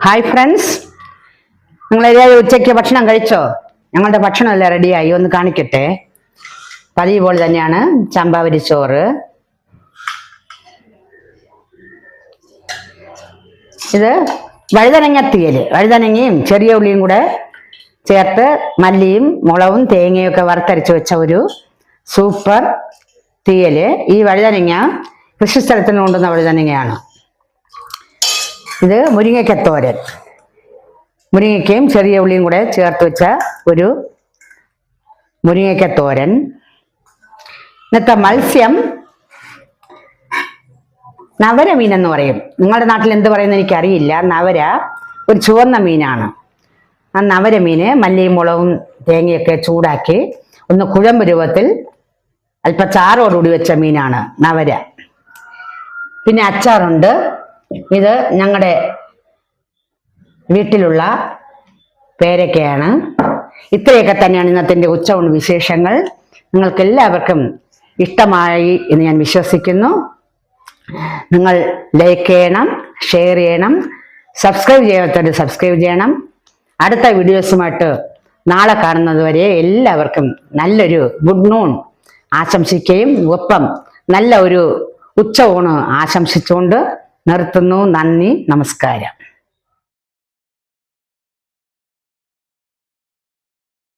Hi friends, നിങ്ങളെല്ലാവരും ഉച്ചയ്ക്ക് ഭക്ഷണം കഴിച്ചോ? ഞങ്ങളുടെ ഭക്ഷണം എല്ലാം റെഡിയായി, ഒന്ന് കാണിക്കട്ടെ. പതിവ് പോലെ തന്നെയാണ് ചമ്പാവരി ചോറ്. ഇത് വഴുതനങ്ങ തീയൽ, വഴുതനങ്ങയും ചെറിയ ഉള്ളിയും കൂടെ ചേർത്ത് മല്ലിയും മുളകും തേങ്ങയും ഒക്കെ വറുത്തരച്ച് വെച്ച ഒരു സൂപ്പർ തീയല്. ഈ വഴുതനങ്ങ കൃഷിസ്ഥലത്തിൽ നിന്ന് കൊണ്ടുവന്ന വഴുതനങ്ങയാണ്. ഇത് മുരിങ്ങയ്ക്കത്തോരൻ, മുരിങ്ങയ്ക്കയും ചെറിയ ഉള്ളിയും കൂടെ ചേർത്ത് വെച്ച ഒരു മുരിങ്ങയ്ക്കത്തോരൻ. ഇന്നത്തെ മത്സ്യം നവര മീൻ എന്ന് പറയും. നിങ്ങളുടെ നാട്ടിൽ എന്ത് പറയുന്നത് എനിക്കറിയില്ല. നവര ഒരു ചുവന്ന മീനാണ്. ആ നവര മീന് മല്ലിയും മുളകും തേങ്ങയൊക്കെ ചൂടാക്കി ഒന്ന് കുഴമ്പ് രൂപത്തിൽ അല്പം ചാറോടുകൂടി വെച്ച മീനാണ് നവര. പിന്നെ അച്ചാറുണ്ട്. ഇത് ഞങ്ങളുടെ വീട്ടിലുള്ള പേരക്കയാണ്. ഇത്രയൊക്കെ തന്നെയാണ് ഇന്നത്തെ എൻ്റെ ഉച്ചയൂണ് വിശേഷങ്ങൾ. നിങ്ങൾക്ക് എല്ലാവർക്കും ഇഷ്ടമായി എന്ന് ഞാൻ വിശ്വസിക്കുന്നു. നിങ്ങൾ ലൈക്ക് ചെയ്യണം, ഷെയർ ചെയ്യണം, സബ്സ്ക്രൈബ് ചെയ്യാത്തവർ സബ്സ്ക്രൈബ് ചെയ്യണം. അടുത്ത വീഡിയോസുമായിട്ട് നാളെ കാണുന്നത് വരെ എല്ലാവർക്കും നല്ലൊരു ഗുഡ് നൂൺ ആശംസിക്കുകയും ഒപ്പം നല്ല ഒരു ഉച്ചയൂണ് ആശംസിച്ചുകൊണ്ട് നിർത്തുന്നു. നന്ദി, നമസ്കാരം.